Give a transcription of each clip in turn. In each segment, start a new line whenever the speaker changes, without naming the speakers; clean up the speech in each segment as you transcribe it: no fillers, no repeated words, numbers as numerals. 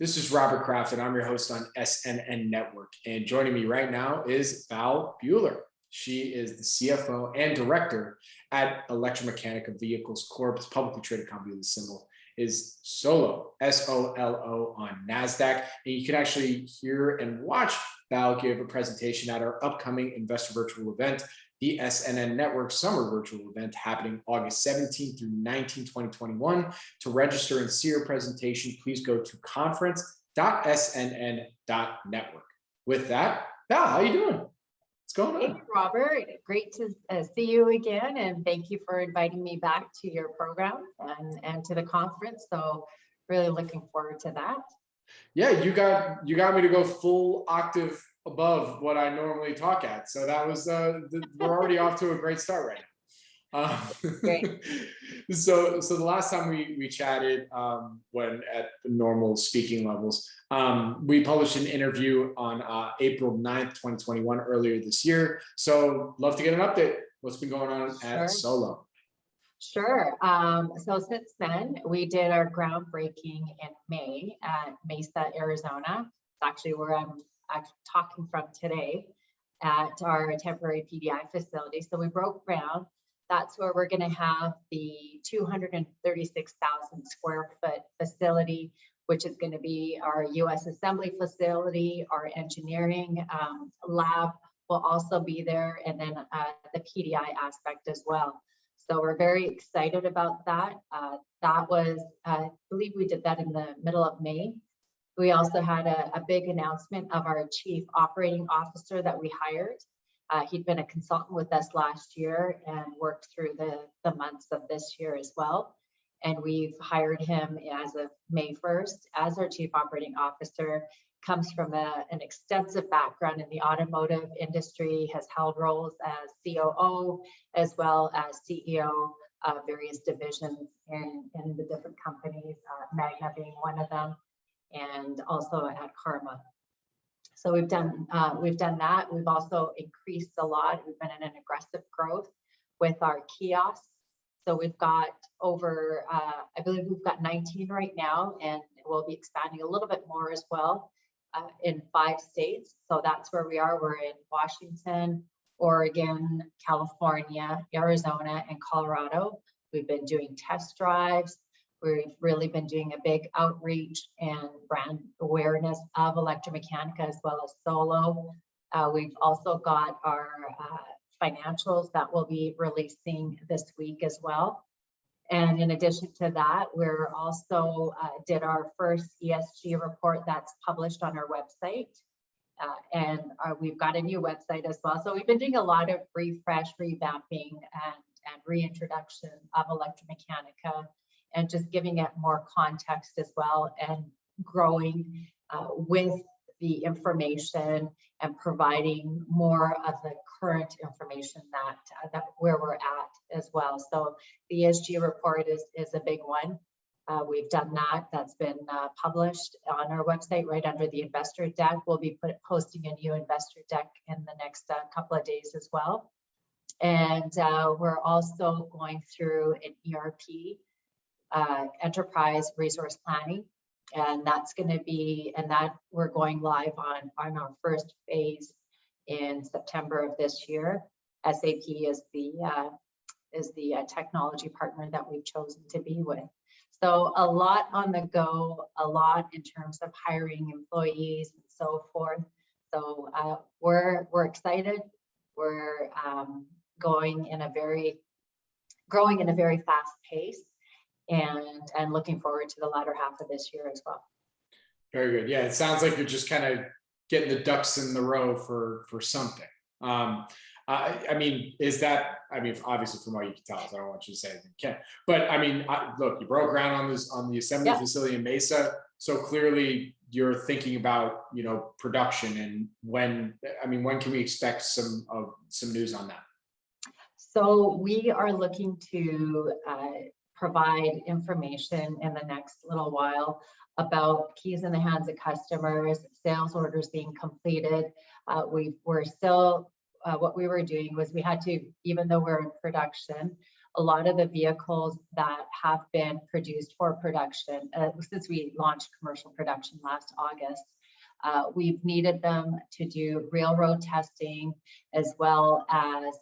This is Robert Kraft, and I'm your host on SNN Network. And joining me right now is Bal Bhullar. She is the CFO and director at ElectraMeccanica Vehicles Corp. It's a publicly traded company. The symbol is SOLO, S-O-L-O, on NASDAQ. And you can actually hear and watch Bal give a presentation at our upcoming investor virtual event, the SNN Network Summer Virtual Event, happening August 17th through 19th, 2021. To register and see your presentation, please go to conference.snn.network. With that, Bal, how you doing? What's going on?
Hey, Robert. Great to see you again, and thank you for inviting me back to your program and to the conference. So really looking forward to that.
Yeah, you got me to go full octave above what I normally talk at. So that was we're already off to a great start right now.
Great.
So the last time we chatted, when at the normal speaking levels, we published an interview on April 9th, 2021, earlier this year. So love to get an update. What's been going on at SOLO?
Sure. So since then, we did our groundbreaking in May at Mesa, Arizona. It's actually where I'm talking from today, at our temporary PDI facility. So we broke ground. That's where we're going to have the 236,000 square foot facility, which is going to be our US assembly facility. Our engineering lab will also be there, and then the PDI aspect as well. So we're very excited about that. That was, I believe we did that in the middle of May. We also had a big announcement of our chief operating officer that we hired. He'd been a consultant with us last year and worked through the months of this year as well. And we've hired him as of May 1st as our chief operating officer. Comes from an extensive background in the automotive industry, has held roles as COO as well as CEO of various divisions in the different companies, Magna being one of them, and also at Karma. So we've done that. We've also increased a lot. We've been in an aggressive growth with our kiosks. So we've got over, I believe we've got 19 right now, and we'll be expanding a little bit more as well. In 5 states. So that's where we are. We're in Washington, Oregon, California, Arizona, and Colorado. We've been doing test drives. We've really been doing a big outreach and brand awareness of ElectraMeccanica as well as SOLO. We've also got our financials that we'll be releasing this week as well. And in addition to that, we're also did our first ESG report that's published on our website. And we've got a new website as well. So we've been doing a lot of refresh, revamping, and reintroduction of ElectraMeccanica, and just giving it more context as well, and growing with the information and providing more of the current information that where we're at as well. So the ESG report is a big one. We've done that. That's been published on our website right under the investor deck. We'll be posting a new investor deck in the next couple of days as well. And we're also going through an ERP, enterprise resource planning. And that's going to be, and that we're going live on our first phase in September of this year. SAP is the technology partner that we've chosen to be with. So a lot on the go, a lot in terms of hiring employees and so forth. So we're excited. We're growing in a very fast pace. And looking forward to the latter half of this year as well.
Very good. Yeah, it sounds like you're just kind of getting the ducks in the row for something. I mean, is that? I mean, obviously, from what you can tell, so I don't want you to say anything you can't. But I mean, look, you broke ground on the assembly facility in Mesa, so clearly you're thinking about production, and when can we expect some news on that?
So we are looking to provide information in the next little while about keys in the hands of customers, sales orders being completed. We're still, what we were doing was we had to, even though we're in production, a lot of the vehicles that have been produced for production, since we launched commercial production last August, we've needed them to do railroad testing, as well as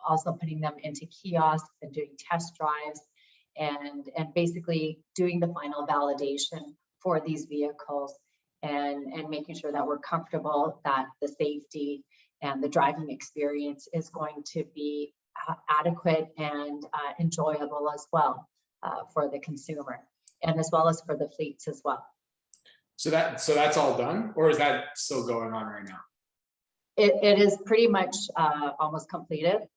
also putting them into kiosks and doing test drives, and basically doing the final validation for these vehicles, and making sure that we're comfortable that the safety and the driving experience is going to be adequate and enjoyable as well for the consumer, and as well as for the fleets as well.
So that's all done, or is that still going on right now?
It is pretty much almost completed.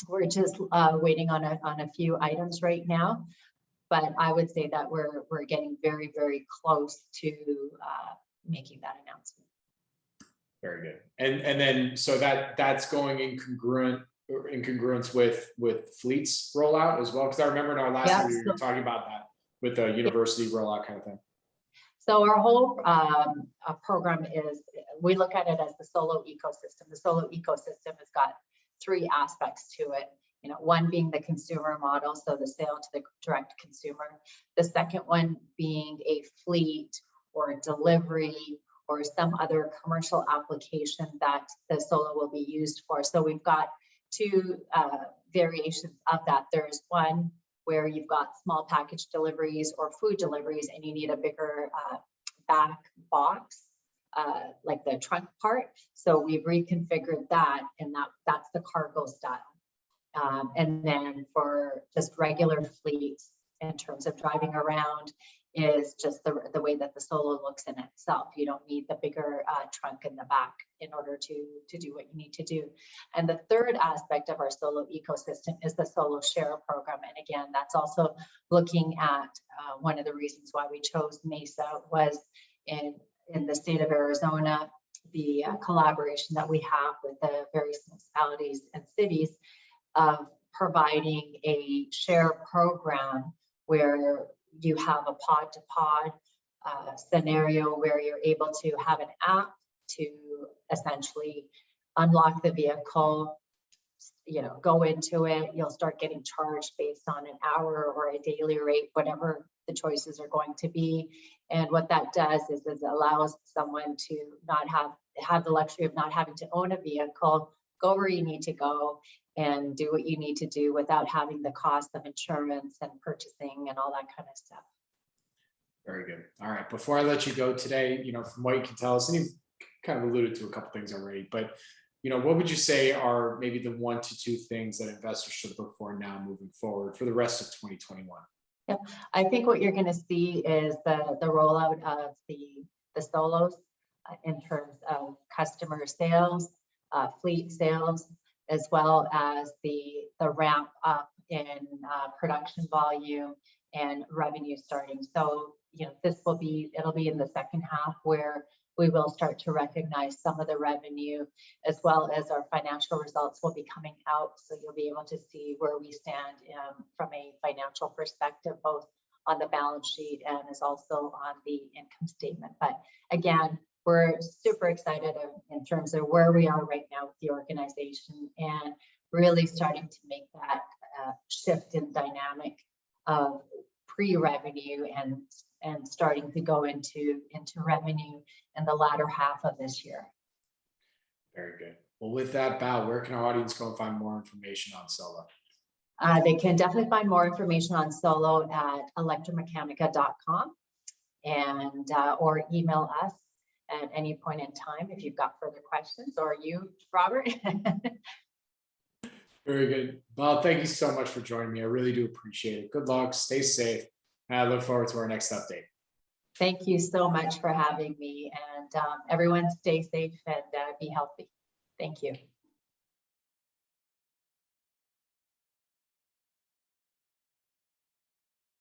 We're just waiting on a few items right now, but I would say that we're getting very, very close to making that announcement.
Very good. And then so that's going in congruence with fleets rollout as well, because I remember in our last time we were talking about that with the university rollout kind of thing.
So our whole program is, we look at it as the Solo ecosystem. The Solo ecosystem has got three aspects to it. You know, one being the consumer model, so the sale to the direct consumer. The second one being a fleet or delivery or some other commercial application that the Solo will be used for. So we've got two variations of that. There's one where you've got small package deliveries or food deliveries, and you need a bigger back box, like the trunk part. So we've reconfigured that, and that's the cargo style. And then for just regular fleets, in terms of driving around, is just the way that the Solo looks in itself. You don't need the bigger trunk in the back in order to do what you need to do. And the third aspect of our Solo ecosystem is the Solo Share program. And again, that's also looking at one of the reasons why we chose Mesa was in the state of Arizona, the collaboration that we have with the various municipalities and cities of providing a share program where you have a pod-to-pod scenario where you're able to have an app to essentially unlock the vehicle, you know, go into it. You'll start getting charged based on an hour or a daily rate, whatever the choices are going to be. And what that does is it allows someone to not have the luxury of not having to own a vehicle, go where you need to go, and do what you need to do without having the cost of insurance and purchasing and all that kind of stuff.
Very good. All right. Before I let you go today, you know, from what you can tell us, and you've kind of alluded to a couple things already, but, you know, what would you say are maybe the 1 to 2 things that investors should look for now moving forward for the rest of 2021?
Yeah, I think what you're going to see is the rollout of the Solos in terms of customer sales, fleet sales, as well as the ramp up in production volume and revenue starting. So, you know, it'll be in the second half where we will start to recognize some of the revenue, as well as our financial results will be coming out. So you'll be able to see where we stand from a financial perspective, both on the balance sheet and as also on the income statement. But again, we're super excited in terms of where we are right now with the organization and really starting to make that shift in dynamic of pre-revenue and starting to go into revenue in the latter half of this year.
Very good. Well, with that, Bal, where can our audience go and find more information on Solo?
They can definitely find more information on Solo at ElectraMeccanica.com and or email us at any point in time if you've got further questions, or you, Robert.
Very good. Bal, thank you so much for joining me. I really do appreciate it. Good luck. Stay safe. And I look forward to our next update.
Thank you so much for having me. And everyone stay safe and be healthy. Thank you.